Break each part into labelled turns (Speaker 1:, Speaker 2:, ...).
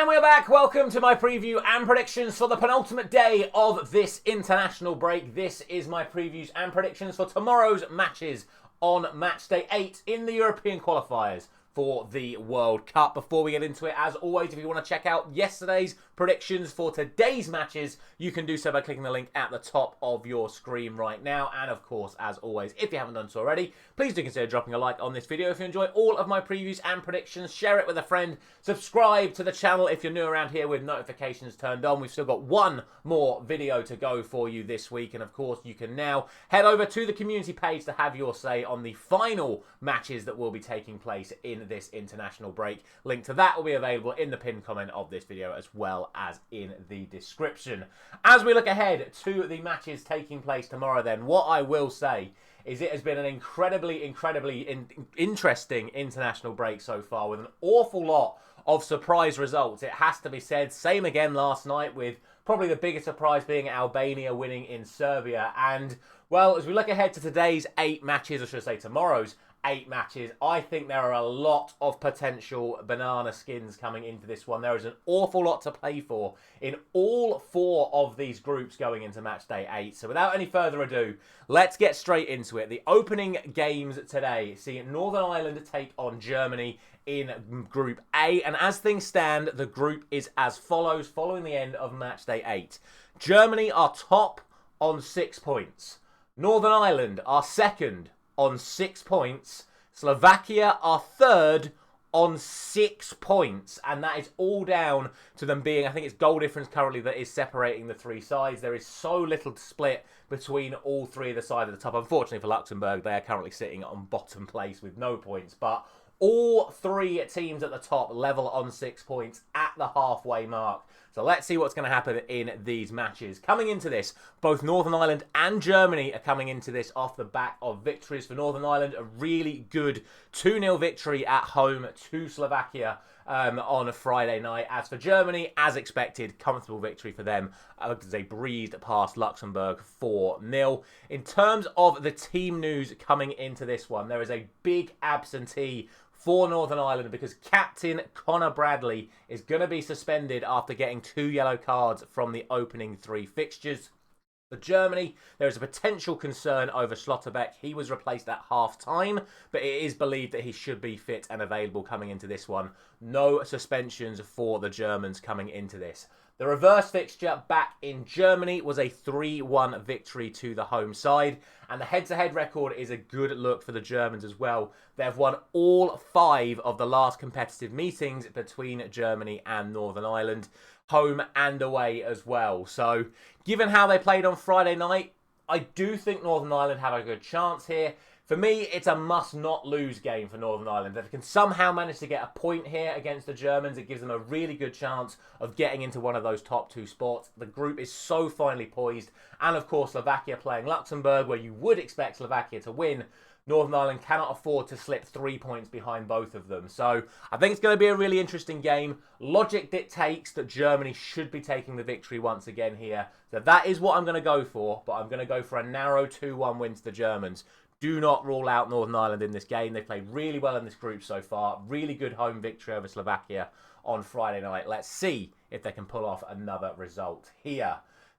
Speaker 1: And we're back. Welcome to my preview and predictions for the penultimate day of this international break. This is my previews and predictions for tomorrow's matches on Matchday 8 in the European qualifiers for the World Cup. Before we get into it, as always, if you want to check out yesterday's predictions for today's matches, you can do so by clicking the link at the top of your screen right now. And of course, as always, if you haven't done so already, please do consider dropping a like on this video. If you enjoy all of my previews and predictions, share it with a friend. Subscribe to the channel if you're new around here with notifications turned on. We've still got one more video to go for you this week. And of course, you can now head over to the community page to have your say on the final matches that will be taking place in this international break. Link to that will be available in the pinned comment of this video as well as in the description. As we look ahead to the matches taking place tomorrow then, what I will say is it has been an incredibly interesting international break so far with an awful lot of surprise results. It has to be said. Same again last night with probably the biggest surprise being Albania winning in Serbia. And, well, as we look ahead to today's 8 matches, or should I say tomorrow's 8 matches, I think there are a lot of potential banana skins coming into this one. There is an awful lot to play for in all 4 of these groups going into match day 8. So without any further ado, let's get straight into it. The opening games today see Northern Ireland take on Germany in Group A. And as things stand, the group is as follows following the end of match day 8. Germany are top on 6 points. Northern Ireland are second on 6 points. Slovakia are third on 6 points. And that is all down to them being, I think it's goal difference currently that is separating the 3 sides. There is so little to split between all 3 of the sides at the top. Unfortunately for Luxembourg, they are currently sitting on bottom place with no points. But all 3 teams at the top level on 6 points at the halfway mark. So let's see what's going to happen in these matches. Coming into this, both Northern Ireland and Germany are coming into this off the back of victories. For Northern Ireland, a really good 2-0 victory at home to Slovakia on a Friday night. As for Germany, as expected, comfortable victory for them as they breezed past Luxembourg 4-0. In terms of the team news coming into this one, there is a big absentee for Northern Ireland because captain Connor Bradley is going to be suspended after getting 2 yellow cards from the opening 3 fixtures. For Germany, there is a potential concern over Schlotterbeck. He was replaced at half-time, but it is believed that he should be fit and available coming into this one. No suspensions for the Germans coming into this. The reverse fixture back in Germany was a 3-1 victory to the home side. And the head-to-head record is a good look for the Germans as well. They've won all 5 of the last competitive meetings between Germany and Northern Ireland, home and away as well. So, given how they played on Friday night, I do think Northern Ireland have a good chance here. For me, it's a must-not-lose game for Northern Ireland. If they can somehow manage to get a point here against the Germans, it gives them a really good chance of getting into one of those top 2 spots. The group is so finely poised. And, of course, Slovakia playing Luxembourg, where you would expect Slovakia to win. Northern Ireland cannot afford to slip 3 points behind both of them. So I think it's going to be a really interesting game. Logic dictates that Germany should be taking the victory once again here. So that is what I'm going to go for. But I'm going to go for a narrow 2-1 win to the Germans. Do not rule out Northern Ireland in this game. They played really well in this group so far. Really good home victory over Slovakia on Friday night. Let's see if they can pull off another result here.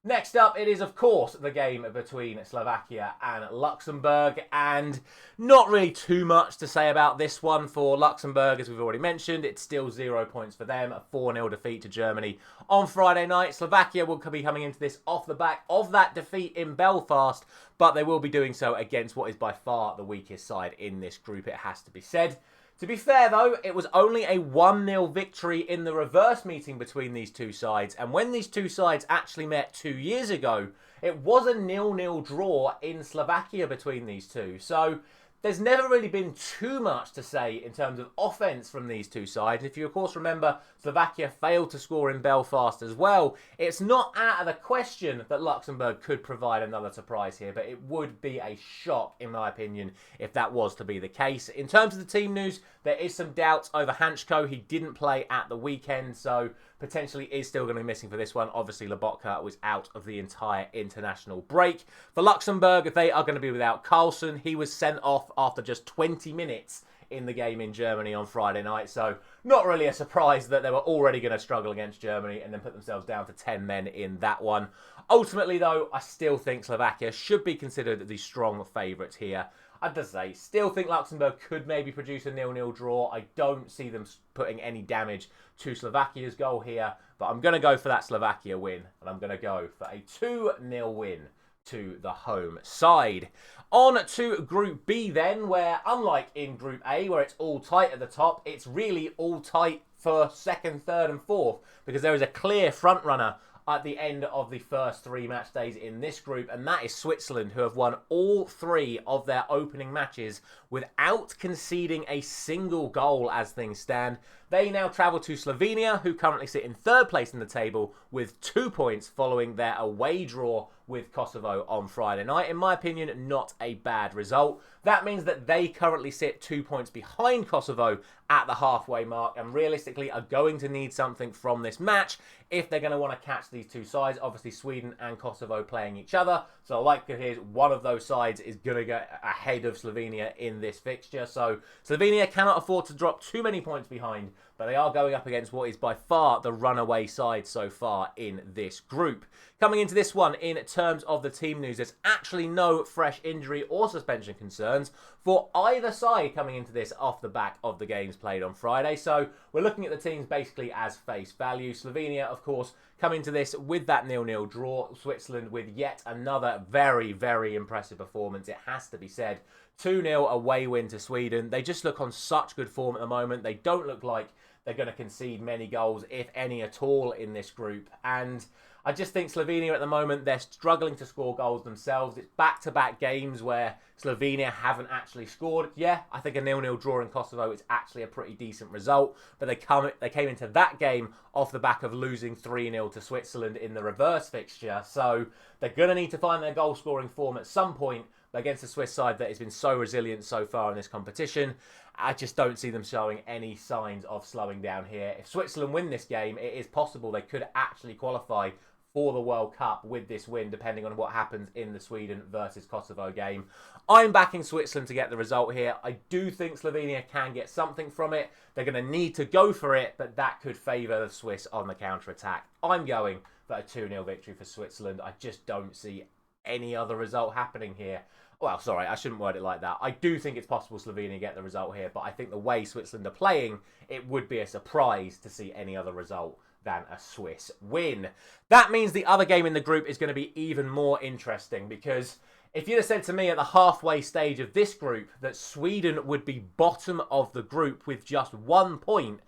Speaker 1: Next up, it is, of course, the game between Slovakia and Luxembourg. And not really too much to say about this one for Luxembourg, as we've already mentioned. It's still 0 points for them. A 4-0 defeat to Germany on Friday night. Slovakia will be coming into this off the back of that defeat in Belfast. But they will be doing so against what is by far the weakest side in this group, it has to be said. To be fair, though, it was only a 1-0 victory in the reverse meeting between these 2 sides. And when these 2 sides actually met 2 years ago, it was a 0-0 draw in Slovakia between these 2. So there's never really been too much to say in terms of offence from these 2 sides. If you, of course, remember, Slovakia failed to score in Belfast as well. It's not out of the question that Luxembourg could provide another surprise here, but it would be a shock, in my opinion, if that was to be the case. In terms of the team news, there is some doubts over Hanchko. He didn't play at the weekend, so potentially is still going to be missing for this one. Obviously, Lobotka was out of the entire international break. For Luxembourg, they are going to be without Carlson. He was sent off after just 20 minutes in the game in Germany on Friday night. So not really a surprise that they were already going to struggle against Germany and then put themselves down to 10 men in that one. Ultimately, though, I still think Slovakia should be considered the strong favourites here. I just say, still think Luxembourg could maybe produce a 0-0 draw. I don't see them putting any damage to Slovakia's goal here, but I'm going to go for that Slovakia win, and I'm going to go for a 2-0 win to the home side. On to Group B then, where unlike in Group A, where it's all tight at the top, it's really all tight for second, third and fourth, because there is a clear front runner at the end of the first 3 match days in this group, and that is Switzerland, who have won all 3 of their opening matches without conceding a single goal as things stand. They now travel to Slovenia, who currently sit in 3rd place in the table with 2 points following their away draw with Kosovo on Friday night. In my opinion, not a bad result. That means that they currently sit 2 points behind Kosovo at the halfway mark and realistically are going to need something from this match if they're going to want to catch these two sides. Obviously, Sweden and Kosovo playing each other. So the likelihood is one of those sides is going to get ahead of Slovenia in this fixture. So Slovenia cannot afford to drop too many points behind, but they are going up against what is by far the runaway side so far in this group. Coming into this one, in terms of the team news, there's actually no fresh injury or suspension concerns for either side coming into this off the back of the games played on Friday. So we're looking at the teams basically as face value. Slovenia, of course, coming to this with that 0-0 draw. Switzerland with yet another very, very impressive performance, it has to be said. 2-0 away win to Sweden. They just look on such good form at the moment. They don't look like they're going to concede many goals, if any at all, in this group. And I just think Slovenia at the moment, they're struggling to score goals themselves. It's back-to-back games where Slovenia haven't actually scored. Yeah, I think a 0-0 draw in Kosovo is actually a pretty decent result. But they came into that game off the back of losing 3-0 to Switzerland in the reverse fixture. So they're going to need to find their goal-scoring form at some point. But against the Swiss side that has been so resilient so far in this competition, I just don't see them showing any signs of slowing down here. If Switzerland win this game, it is possible they could actually qualify for the World Cup with this win, depending on what happens in the Sweden versus Kosovo game. I'm backing Switzerland to get the result here. I do think Slovenia can get something from it. They're going to need to go for it, but that could favour the Swiss on the counter-attack. I'm going for a 2-0 victory for Switzerland. I just don't see any other result happening here. Well, sorry, I shouldn't word it like that. I do think it's possible Slovenia get the result here, but I think the way Switzerland are playing, it would be a surprise to see any other result than a Swiss win. That means the other game in the group is going to be even more interesting, because if you'd have said to me at the halfway stage of this group that Sweden would be bottom of the group with just 1 point,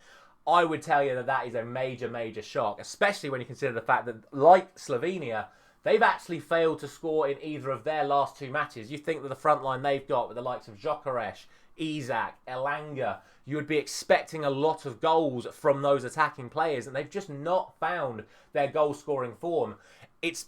Speaker 1: I would tell you that that is a major, major shock, especially when you consider the fact that, like Slovenia, they've actually failed to score in either of their last 2 matches. You think that the front line they've got with the likes of Gyökeres, Isak, Elanga, you would be expecting a lot of goals from those attacking players, and they've just not found their goal-scoring form. It's,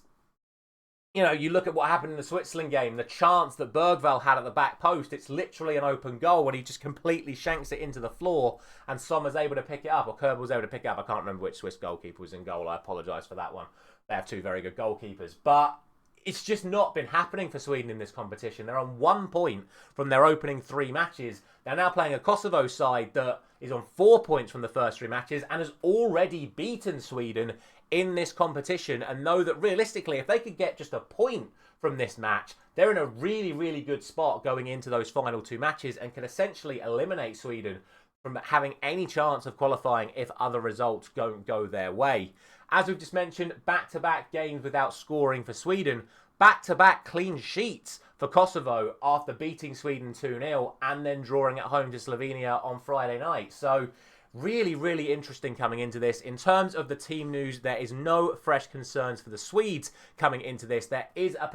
Speaker 1: you know, you look at what happened in the Switzerland game, the chance that Bergvall had at the back post, it's literally an open goal when he just completely shanks it into the floor, and Sommer's able to pick it up, or Kerbel's able to pick it up. I can't remember which Swiss goalkeeper was in goal. I apologise for that one. They have 2 very good goalkeepers. But it's just not been happening for Sweden in this competition. They're on 1 point from their opening 3 matches. They're now playing a Kosovo side that is on 4 points from the first 3 matches and has already beaten Sweden in this competition, and know that realistically, if they could get just a point from this match, they're in a really, really good spot going into those final 2 matches and can essentially eliminate Sweden from having any chance of qualifying if other results don't go their way. As we've just mentioned, back-to-back games without scoring for Sweden, back-to-back clean sheets for Kosovo after beating Sweden 2-0 and then drawing at home to Slovenia on Friday night. So really, really interesting coming into this. In terms of the team news, there is no fresh concerns for the Swedes coming into this. There is a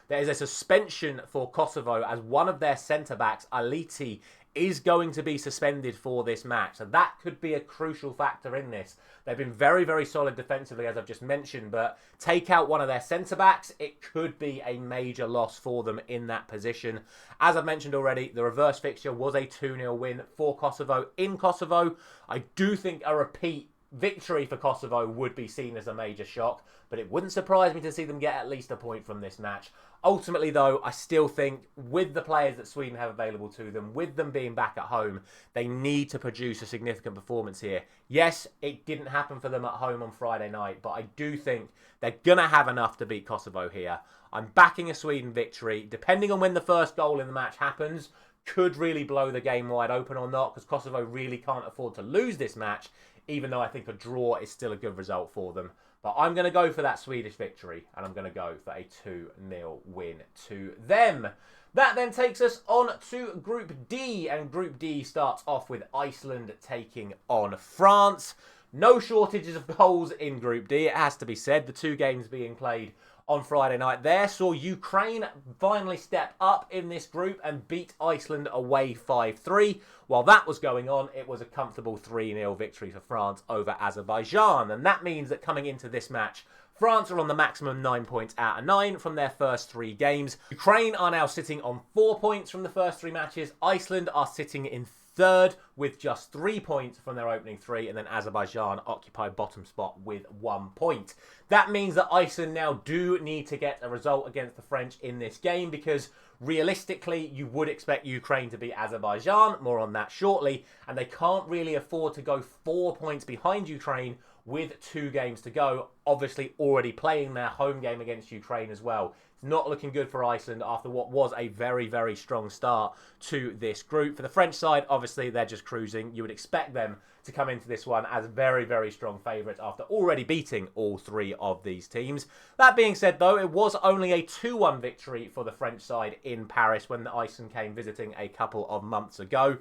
Speaker 1: there is a suspension for Kosovo as one of their centre-backs, Aliti, is going to be suspended for this match. So that could be a crucial factor in this. They've been very, very solid defensively, as I've just mentioned, but take out one of their centre-backs, it could be a major loss for them in that position. As I've mentioned already, the reverse fixture was a 2-0 win for Kosovo in Kosovo. I do think a repeat victory for Kosovo would be seen as a major shock, but it wouldn't surprise me to see them get at least a point from this match. Ultimately, though, I still think with the players that Sweden have available to them, with them being back at home, they need to produce a significant performance here. Yes, it didn't happen for them at home on Friday night, but I do think they're going to have enough to beat Kosovo here. I'm backing a Sweden victory. Depending on when the first goal in the match happens, could really blow the game wide open or not, because Kosovo really can't afford to lose this match, even though I think a draw is still a good result for them. But I'm going to go for that Swedish victory, and I'm going to go for a 2-0 win to them. That then takes us on to Group D, and Group D starts off with Iceland taking on France. No shortages of goals in Group D, it has to be said. The two games being played on Friday night there saw Ukraine finally step up in this group and beat Iceland away 5-3. While that was going on, it was a comfortable 3-0 victory for France over Azerbaijan. And that means that coming into this match, France are on the maximum 9 points out of 9 from their first 3 games. Ukraine are now sitting on 4 points from the first 3 matches. Iceland are sitting in third with just 3 points from their opening 3, and then Azerbaijan occupy bottom spot with 1 point. That means that Iceland now do need to get a result against the French in this game, because realistically you would expect Ukraine to beat Azerbaijan, more on that shortly, and they can't really afford to go 4 points behind Ukraine with 2 games to go, obviously already playing their home game against Ukraine as well. It's not looking good for Iceland after what was a very, very strong start to this group. For the French side, obviously, they're just cruising. You would expect them to come into this one as very, very strong favourites after already beating all 3 of these teams. That being said, though, it was only a 2-1 victory for the French side in Paris when Iceland came visiting a couple of months ago.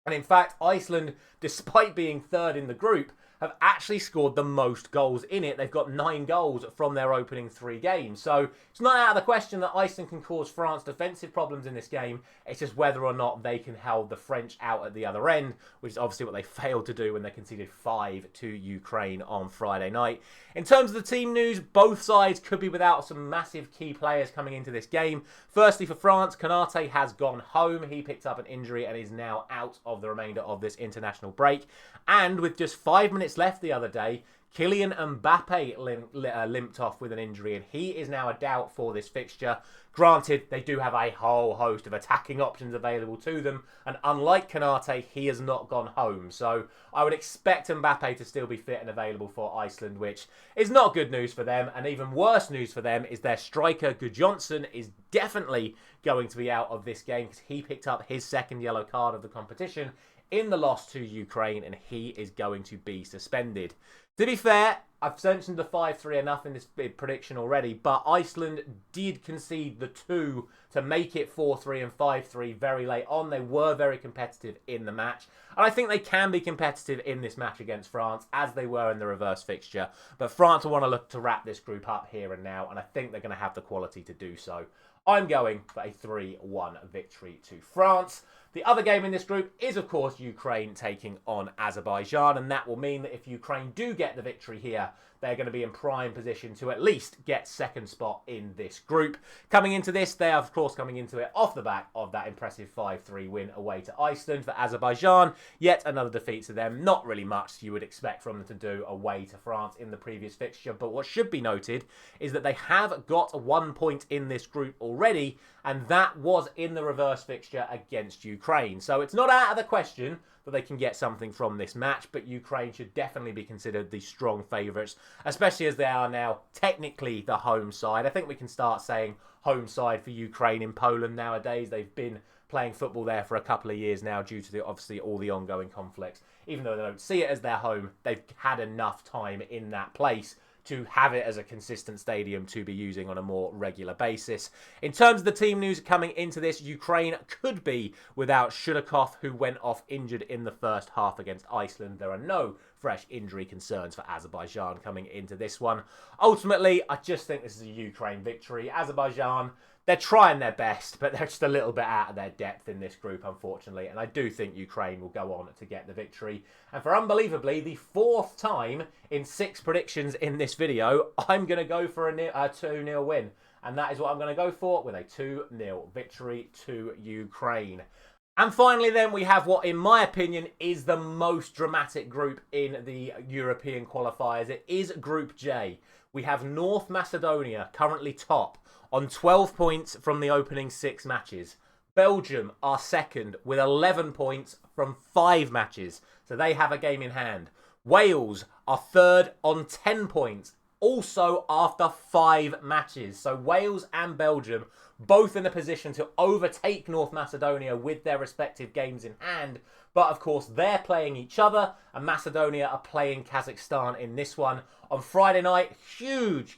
Speaker 1: And in fact, Iceland, despite being third in the group, have actually scored the most goals in it. They've got 9 goals from their opening 3 games. So it's not out of the question that Iceland can cause France defensive problems in this game. It's just whether or not they can hold the French out at the other end, which is obviously what they failed to do when they conceded 5 to Ukraine on Friday night. In terms of the team news, both sides could be without some massive key players coming into this game. Firstly, for France, Konate has gone home. He picked up an injury and is now out of the remainder of this international break. And with just 5 minutes left the other day, Kylian Mbappe limped off with an injury, and he is now a doubt for this fixture. Granted, they do have a whole host of attacking options available to them, and unlike Konate, he has not gone home. So I would expect Mbappe to still be fit and available for Iceland, which is not good news for them. And even worse news for them is their striker, Gudjonsson, is definitely going to be out of this game because he picked up his second yellow card of the competition in the loss to Ukraine, and he is going to be suspended. To be fair, I've mentioned the 5-3 enough in this prediction already, but Iceland did concede the 2 to make it 4-3 and 5-3 very late on. They were very competitive in the match, and I think they can be competitive in this match against France, as they were in the reverse fixture. But France will want to look to wrap this group up here and now, and I think they're going to have the quality to do so. I'm going for a 3-1 victory to France. The other game in this group is, of course, Ukraine taking on Azerbaijan, and that will mean that if Ukraine do get the victory here, they're going to be in prime position to at least get second spot in this group. Coming into this, they are, of course, coming into it off the back of that impressive 5-3 win away to Iceland. For Azerbaijan, yet another defeat to them. Not really much you would expect from them to do away to France in the previous fixture, but what should be noted is that they have got 1 point in this group already, and that was in the reverse fixture against Ukraine. So it's not out of the question that they can get something from this match, but Ukraine should definitely be considered the strong favourites, especially as they are now technically the home side. I think we can start saying home side for Ukraine in Poland nowadays. They've been playing football there for a couple of years now due to obviously all the ongoing conflicts. Even though they don't see it as their home, they've had enough time in that place to have it as a consistent stadium to be using on a more regular basis. In terms of the team news coming into this, Ukraine could be without Shudakov, who went off injured in the first half against Iceland. There are no fresh injury concerns for Azerbaijan coming into this one. Ultimately, I just think this is a Ukraine victory. Azerbaijan, they're trying their best, but they're just a little bit out of their depth in this group, unfortunately. And I do think Ukraine will go on to get the victory. And for unbelievably, the 4th time in 6 predictions in this video, I'm going to go for a 2-0 win. And that is what I'm going to go for with a 2-0 victory to Ukraine. And finally then, we have what, in my opinion, is the most dramatic group in the European qualifiers. It is Group J. We have North Macedonia, currently top, on 12 points from the opening 6 matches. Belgium are second with 11 points from 5 matches, so they have a game in hand. Wales are third on 10 points, also after 5 matches. So Wales and Belgium both in a position to overtake North Macedonia with their respective games in hand. But of course, they're playing each other, and Macedonia are playing Kazakhstan in this one. On Friday night, huge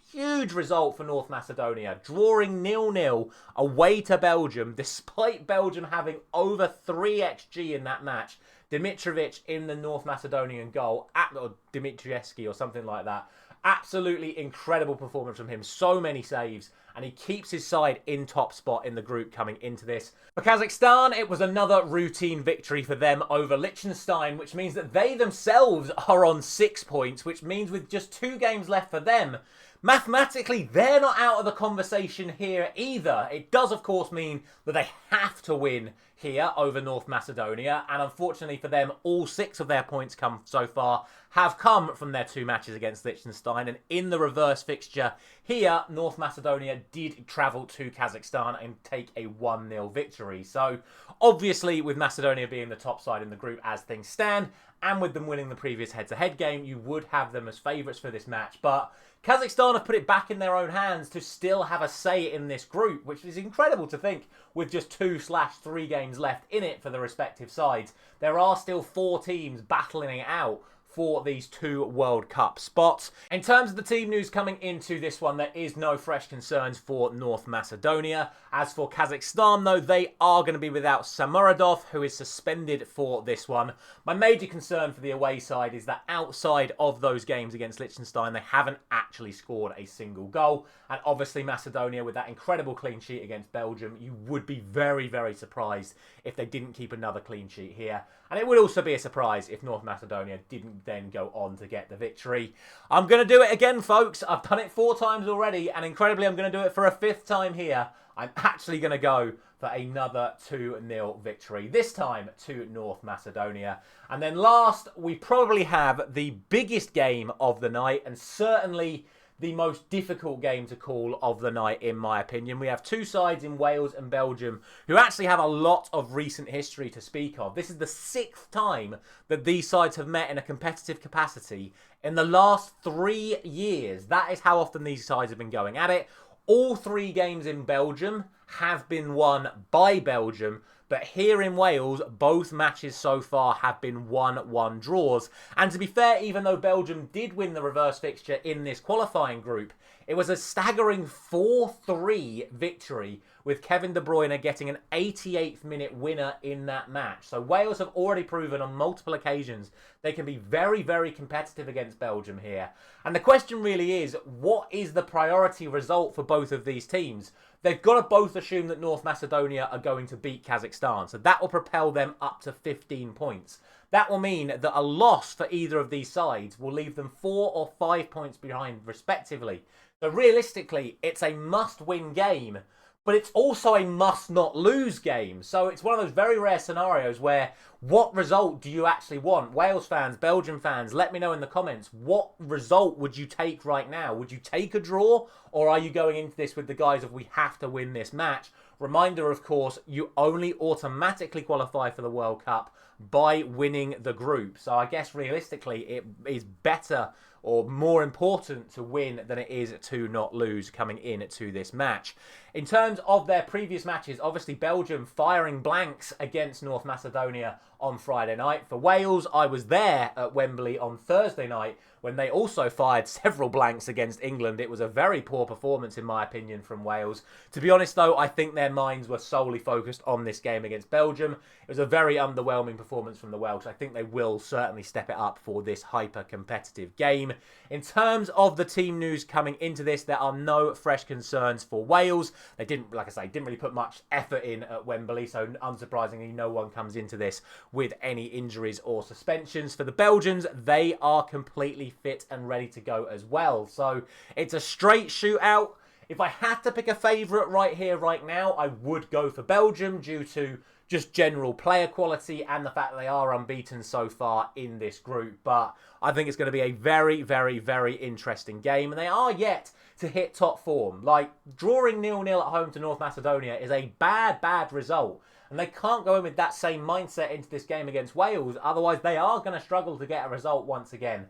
Speaker 1: result for North Macedonia, drawing 0-0 away to Belgium, despite Belgium having over 3 XG in that match. Dimitrovic in the North Macedonian goal, or Dimitrievski or something like that. Absolutely incredible performance from him. So many saves, and he keeps his side in top spot in the group coming into this. For Kazakhstan, it was another routine victory for them over Liechtenstein, which means that they themselves are on 6 points, which means with just 2 games left for them, mathematically, they're not out of the conversation here either. It does, of course, mean that they have to win here over North Macedonia, and unfortunately for them, all 6 of their points so far have come from their 2 matches against Liechtenstein, and in the reverse fixture here, North Macedonia did travel to Kazakhstan and take a 1-0 victory. So obviously, with Macedonia being the top side in the group as things stand, and with them winning the previous head-to-head game, you would have them as favourites for this match. But Kazakhstan have put it back in their own hands to still have a say in this group, which is incredible to think with just 2/3 games left in it for the respective sides. There are still 4 teams battling it out for these 2 World Cup spots. In terms of the team news coming into this one, there is no fresh concerns for North Macedonia. As for Kazakhstan, though, they are going to be without Samuradov, who is suspended for this one. My major concern for the away side is that outside of those games against Liechtenstein, they haven't actually scored a single goal. And obviously Macedonia, with that incredible clean sheet against Belgium, you would be very, very surprised if they didn't keep another clean sheet here. And it would also be a surprise if North Macedonia didn't then go on to get the victory. I'm going to do it again, folks. I've done it 4 times already, and incredibly, I'm going to do it for a 5th time here. I'm actually going to go for another 2-0 victory, this time to North Macedonia. And then last, we probably have the biggest game of the night, and certainly the most difficult game to call of the night, in my opinion. We have 2 sides in Wales and Belgium who actually have a lot of recent history to speak of. This is the 6th time that these sides have met in a competitive capacity in the last 3 years. That is how often these sides have been going at it. All 3 games in Belgium have been won by Belgium, but here in Wales, both matches so far have been 1-1 draws. And to be fair, even though Belgium did win the reverse fixture in this qualifying group, it was a staggering 4-3 victory, with Kevin De Bruyne getting an 88th minute winner in that match. So Wales have already proven on multiple occasions they can be very, very competitive against Belgium here. And the question really is, what is the priority result for both of these teams? They've got to both assume that North Macedonia are going to beat Kazakhstan, so that will propel them up to 15 points. That will mean that a loss for either of these sides will leave them 4 or 5 points behind, respectively. So realistically, it's a must-win game, but it's also a must-not-lose game. So it's one of those very rare scenarios where, what result do you actually want? Wales fans, Belgium fans, let me know in the comments. What result would you take right now? Would you take a draw, or are you going into this with the guise of we have to win this match? Reminder, of course, you only automatically qualify for the World Cup by winning the group. So I guess realistically, it is better or more important to win than it is to not lose coming in to this match. In terms of their previous matches, obviously Belgium firing blanks against North Macedonia on Friday night. For Wales, I was there at Wembley on Thursday night when they also fired several blanks against England. It was a very poor performance, in my opinion, from Wales. To be honest, though, I think their minds were solely focused on this game against Belgium. It was a very underwhelming performance from the Welsh. I think they will certainly step it up for this hyper-competitive game. In terms of the team news coming into this, there are no fresh concerns for Wales. They didn't, like I say, didn't really put much effort in at Wembley, so unsurprisingly, no one comes into this with any injuries or suspensions. For the Belgians, they are completely fit and ready to go as well. So it's a straight shootout. If I had to pick a favourite right here, right now, I would go for Belgium due to just general player quality and the fact that they are unbeaten so far in this group. But I think it's going to be a very, very, very interesting game. And they are yet to hit top form. Like, drawing 0-0 at home to North Macedonia is a bad, bad result. And they can't go in with that same mindset into this game against Wales. Otherwise, they are going to struggle to get a result once again.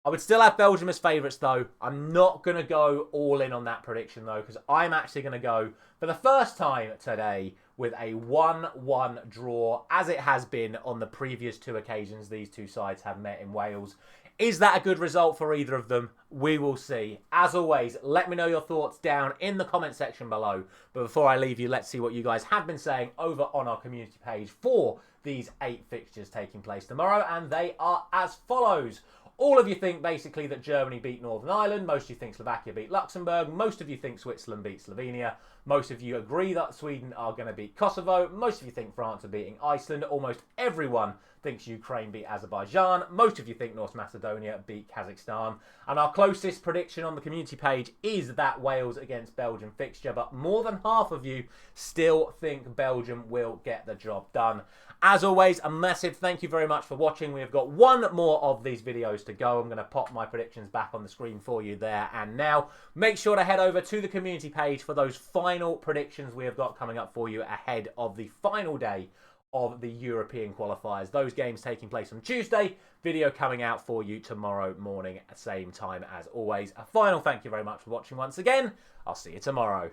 Speaker 1: I would still have Belgium as favourites, though. I'm not going to go all in on that prediction, though, because I'm actually going to go, for the first time today, with a 1-1 draw, as it has been on the previous 2 occasions these two sides have met in Wales. Is that a good result for either of them? We will see. As always, let me know your thoughts down in the comment section below. But before I leave you, let's see what you guys have been saying over on our community page for these 8 fixtures taking place tomorrow. And they are as follows. All of you think basically that Germany beat Northern Ireland. Most of you think Slovakia beat Luxembourg. Most of you think Switzerland beat Slovenia. Most of you agree that Sweden are going to beat Kosovo. Most of you think France are beating Iceland. Almost everyone thinks Ukraine beat Azerbaijan. Most of you think North Macedonia beat Kazakhstan. And our closest prediction on the community page is that Wales against Belgium fixture. But more than half of you still think Belgium will get the job done. As always, a massive thank you very much for watching. We have got 1 more of these videos to go. I'm going to pop my predictions back on the screen for you there and now. Make sure to head over to the community page for those final predictions we have got coming up for you ahead of the final day of the European qualifiers. Those games taking place on Tuesday. Video coming out for you tomorrow morning at the same time as always. A final thank you very much for watching once again. I'll see you tomorrow.